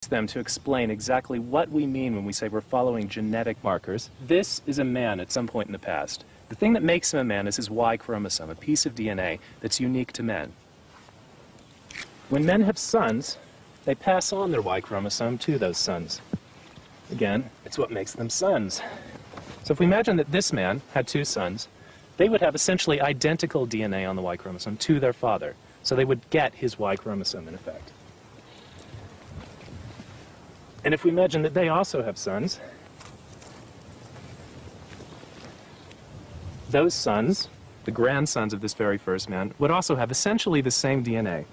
them to explain exactly what we mean when we say we're following genetic markers. This is a man at some point in the past. The thing that makes him a man is his Y chromosome, a piece of DNA that's unique to men. When men have sons, they pass on their Y chromosome to those sons. Again, it's what makes them sons. So if we imagine that this man had two sons, they would have essentially identical DNA on the Y chromosome to their father. So they would get his Y chromosome in effect. And if we imagine that they also have sons, those sons, the grandsons of this very first man, would also have essentially the same DNA.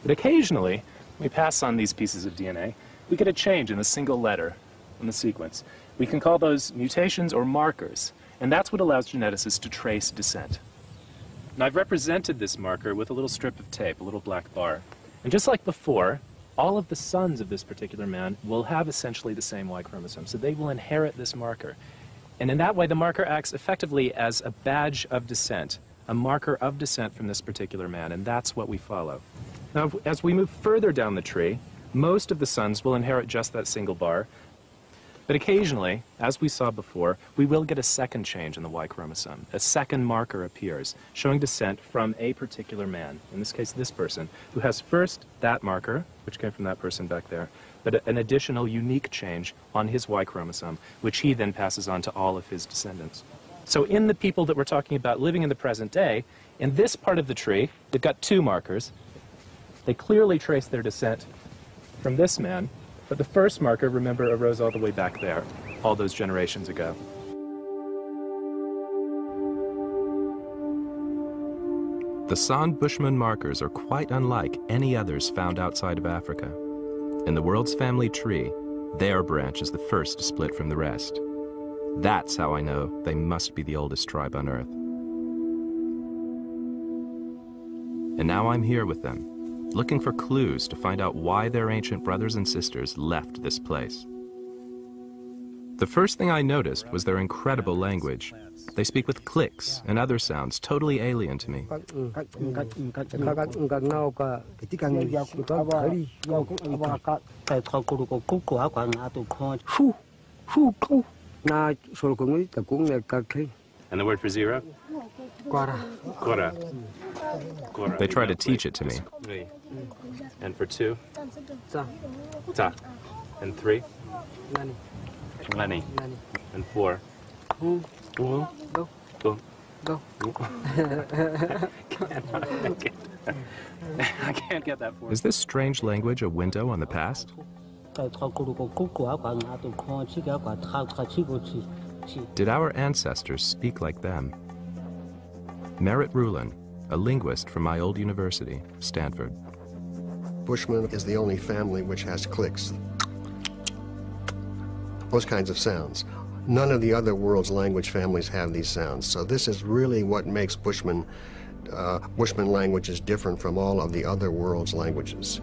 But occasionally, when we pass on these pieces of DNA, we get a change in a single letter in the sequence. We can call those mutations or markers, and that's what allows geneticists to trace descent. Now, I've represented this marker with a little strip of tape, a little black bar. And just like before, all of the sons of this particular man will have essentially the same Y chromosome, so they will inherit this marker. And in that way, the marker acts effectively as a badge of descent, a marker of descent from this particular man, and that's what we follow. Now, as we move further down the tree, most of the sons will inherit just that single bar, but occasionally, as we saw before, we will get a second change in the Y chromosome. A second marker appears, showing descent from a particular man, in this case this person, who has first that marker, which came from that person back there, but an additional unique change on his Y chromosome, which he then passes on to all of his descendants. So in the people that we're talking about living in the present day, in this part of the tree, they've got two markers. They clearly trace their descent from this man, but the first marker, remember, arose all the way back there, all those generations ago. The San Bushman markers are quite unlike any others found outside of Africa. In the world's family tree, their branch is the first to split from the rest. That's how I know they must be the oldest tribe on Earth. And now I'm here with them, looking for clues to find out why their ancient brothers and sisters left this place. The first thing I noticed was their incredible language. They speak with clicks and other sounds totally alien to me. And the word for zero? Kora. They try to teach it to me. And for two? Ta. And three? Lani. And four? Go. I can't get that for. Is this strange language a window on the past? Did our ancestors speak like them? Merritt Rulin, a linguist from my old university, Stanford. Bushman is the only family which has clicks. Those kinds of sounds. None of the other world's language families have these sounds. So this is really what makes Bushman languages different from all of the other world's languages.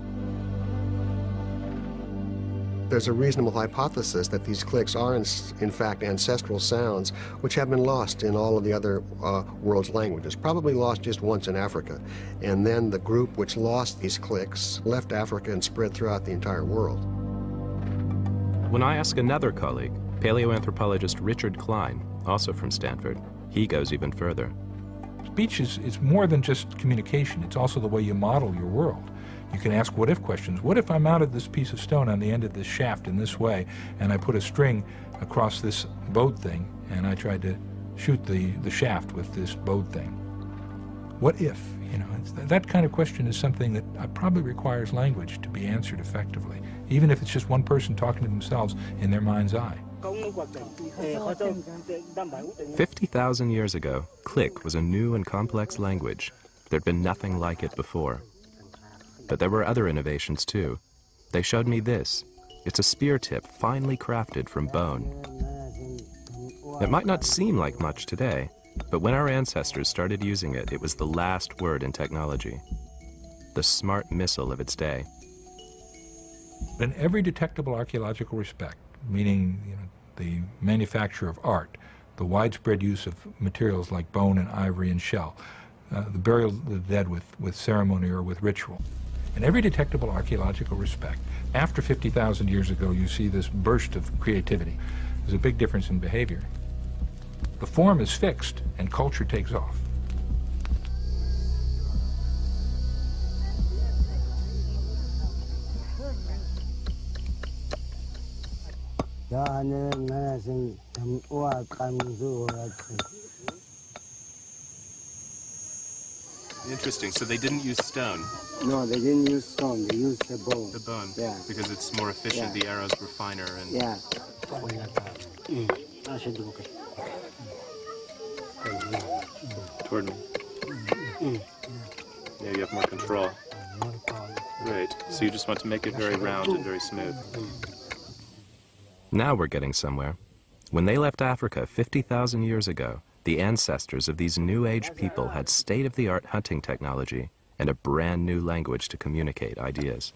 There's a reasonable hypothesis that these clicks are, in fact, ancestral sounds which have been lost in all of the other world's languages, probably lost just once in Africa. And then the group which lost these clicks left Africa and spread throughout the entire world. When I ask another colleague, paleoanthropologist Richard Klein, also from Stanford, he goes even further. Speech is more than just communication. It's also the way you model your world. You can ask what-if questions. What if I mounted this piece of stone on the end of this shaft in this way, and I put a string across this bowed thing, and I tried to shoot the shaft with this bowed thing? What if? You know, that kind of question is something that probably requires language to be answered effectively, even if it's just one person talking to themselves in their mind's eye. 50,000 years ago, Click was a new and complex language. There'd been nothing like it before. But there were other innovations too. They showed me this. It's a spear tip finely crafted from bone. It might not seem like much today, but when our ancestors started using it, it was the last word in technology. The smart missile of its day. In every detectable archaeological respect, meaning the manufacture of art, the widespread use of materials like bone and ivory and shell, the burial of the dead with ceremony or with ritual, in every detectable archaeological respect. After 50,000 years ago, you see this burst of creativity. There's a big difference in behavior. The form is fixed, and culture takes off. Interesting. So they didn't use stone. No, they didn't use stone. They used the bone. The bone. Yeah. Because it's more efficient. Yeah. The arrows were finer. And Yeah. toward me. Yeah, you have more control. Right. So you just want to make it very round and very smooth. Now we're getting somewhere. When they left Africa 50,000 years ago, the ancestors of these New Age people had state-of-the-art hunting technology and a brand new language to communicate ideas.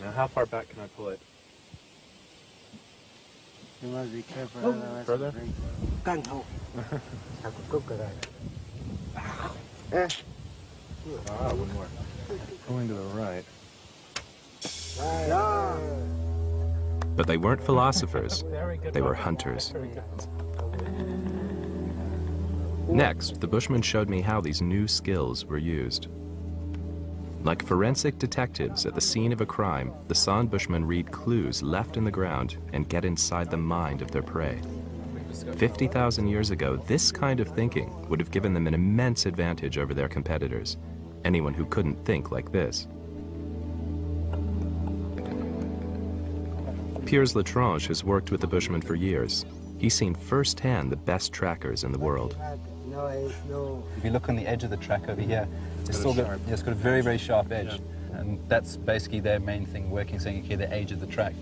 Now, how far back can I pull it? You must be careful. Further? One more. Going to the right. But they weren't philosophers, they were hunters. Next, the Bushmen showed me how these new skills were used. Like forensic detectives at the scene of a crime, the San Bushmen read clues left in the ground and get inside the mind of their prey. 50,000 years ago, this kind of thinking would have given them an immense advantage over their competitors, anyone who couldn't think like this. Piers Latrange has worked with the Bushmen for years. He's seen firsthand the best trackers in the world. If you look on the edge of the track over here, it's got a very, very sharp edge. Yeah. And that's basically their main thing, working, saying, okay, the age of the track.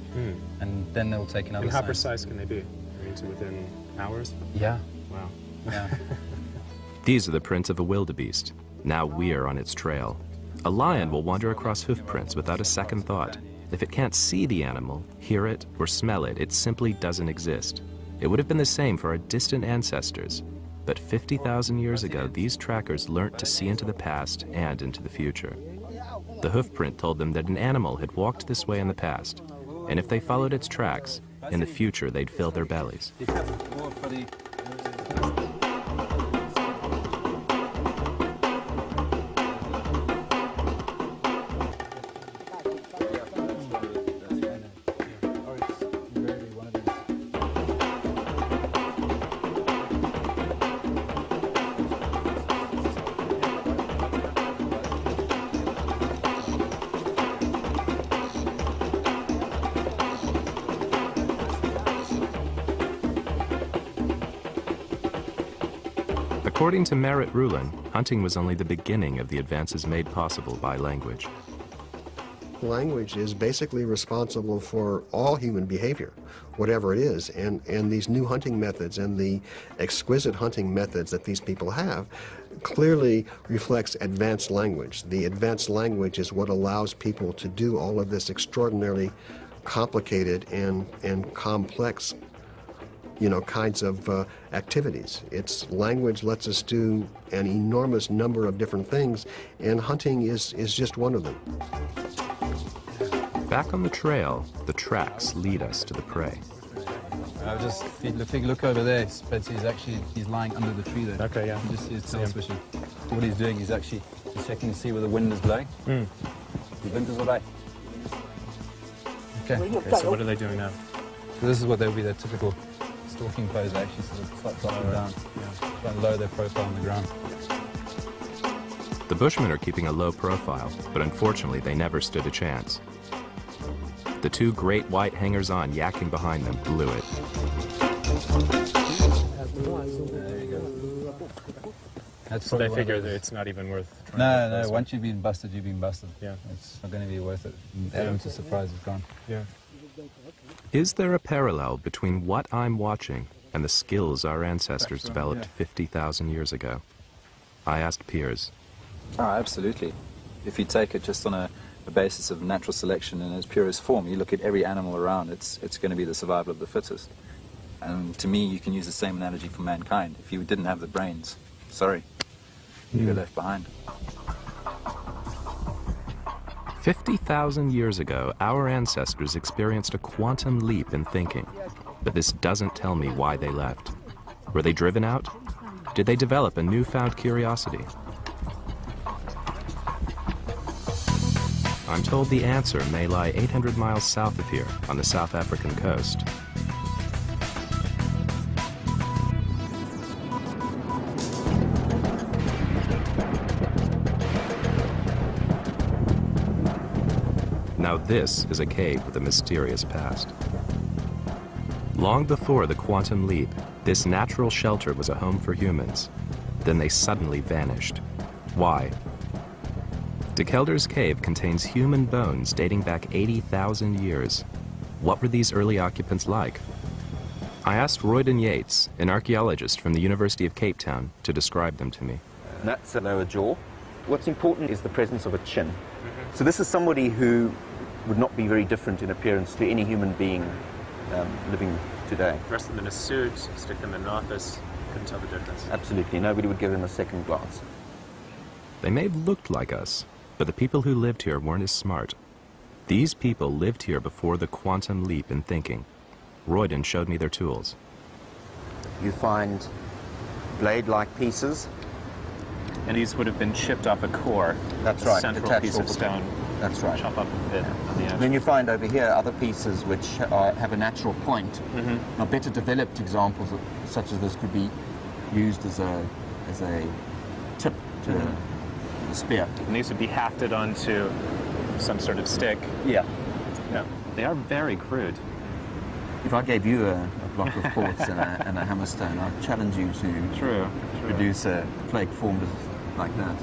And then they'll take another sign. And how precise can they be? I mean, to within hours? Yeah. Wow. Yeah. These are the prints of a wildebeest. Now we're on its trail. A lion will wander across hoof prints without a second thought. If it can't see the animal, hear it, or smell it, it simply doesn't exist. It would have been the same for our distant ancestors. But 50,000 years ago, these trackers learnt to see into the past and into the future. The hoofprint told them that an animal had walked this way in the past, and if they followed its tracks, in the future they'd fill their bellies. According to Merritt Rulin, hunting was only the beginning of the advances made possible by language. Language is basically responsible for all human behavior, whatever it is, and these new hunting methods and the exquisite hunting methods that these people have clearly reflects advanced language. The advanced language is what allows people to do all of this extraordinarily complicated and complex kinds of activities. Its language lets us do an enormous number of different things, and hunting is just one of them. Back on the trail, the tracks lead us to the prey. If you look over there, he's lying under the tree there. Okay, yeah. You just see his tail swishing. What he's doing is actually checking to see where the wind is blowing. The wind is away. Okay, so what are they doing now? So this is what they would be their typical stalking pose, actually, sort of slides up and down, try and lower their profile on the ground. The Bushmen are keeping a low profile, but unfortunately they never stood a chance. The two great white hangers-on yakking behind them blew it. There you go. That's So they figure that it's not even worth trying. No, once you've been busted, you've been busted. Yeah. It's not going to be worth it. The element of surprise is gone. Yeah. Is there a parallel between what I'm watching and the skills our ancestors developed 50,000 years ago? I asked Piers. Oh, absolutely. If you take it just on a basis of natural selection in its purest form, you look at every animal around, it's going to be the survival of the fittest. And to me, you can use the same analogy for mankind. If you didn't have the brains, sorry, you were left behind. 50,000 years ago, our ancestors experienced a quantum leap in thinking. But this doesn't tell me why they left. Were they driven out? Did they develop a newfound curiosity? I'm told the answer may lie 800 miles south of here, on the South African coast. Now this is a cave with a mysterious past. Long before the quantum leap, this natural shelter was a home for humans. Then they suddenly vanished. Why? De Kelder's cave contains human bones dating back 80,000 years. What were these early occupants like? I asked Royden Yates, an archaeologist from the University of Cape Town, to describe them to me. That's the lower jaw. What's important is the presence of a chin. So this is somebody who would not be very different in appearance to any human being living today. Dress them in a suit, stick them in an office, couldn't tell the difference. Absolutely, nobody would give them a second glance. They may have looked like us, but the people who lived here weren't as smart. These people lived here before the quantum leap in thinking. Royden showed me their tools. You find blade-like pieces. And these would have been chipped off a core. That's a right. central piece of stone. That's right. Chop up a bit on the edge. Then you find over here other pieces which have a natural point. Now, better developed examples such as this could be used as a tip to the spear. And these would be hafted onto some sort of stick. Yeah. Yeah. They are very crude. If I gave you a block of quartz and a hammerstone, I'd challenge you to produce a flake formed like that.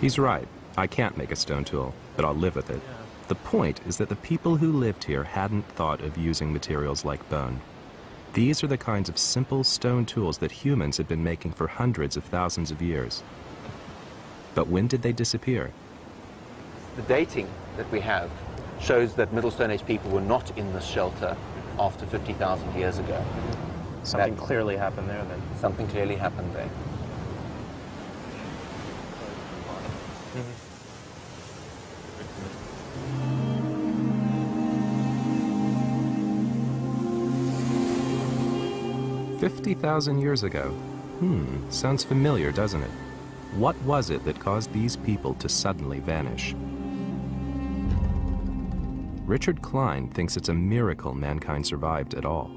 He's right. I can't make a stone tool, but I'll live with it. The point is that the people who lived here hadn't thought of using materials like bone. These are the kinds of simple stone tools that humans had been making for hundreds of thousands of years. But when did they disappear? The dating that we have shows that Middle Stone Age people were not in this shelter after 50,000 years ago. Something clearly happened there then. Something clearly happened there. 50,000 years ago. Sounds familiar, doesn't it? What was it that caused these people to suddenly vanish? Richard Klein thinks it's a miracle mankind survived at all.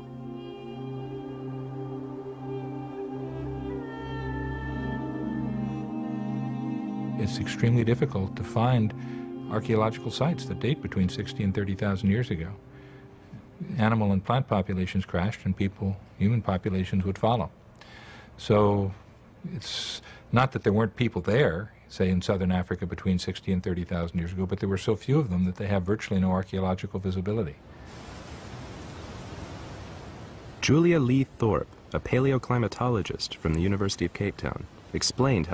It's extremely difficult to find archaeological sites that date between 60 and 30,000 years ago. Animal and plant populations crashed and human populations would follow. So it's not that there weren't people there, say in southern Africa between 60 and 30,000 years ago, but there were so few of them that they have virtually no archaeological visibility. Julia Lee Thorpe, a paleoclimatologist from the University of Cape Town, explained how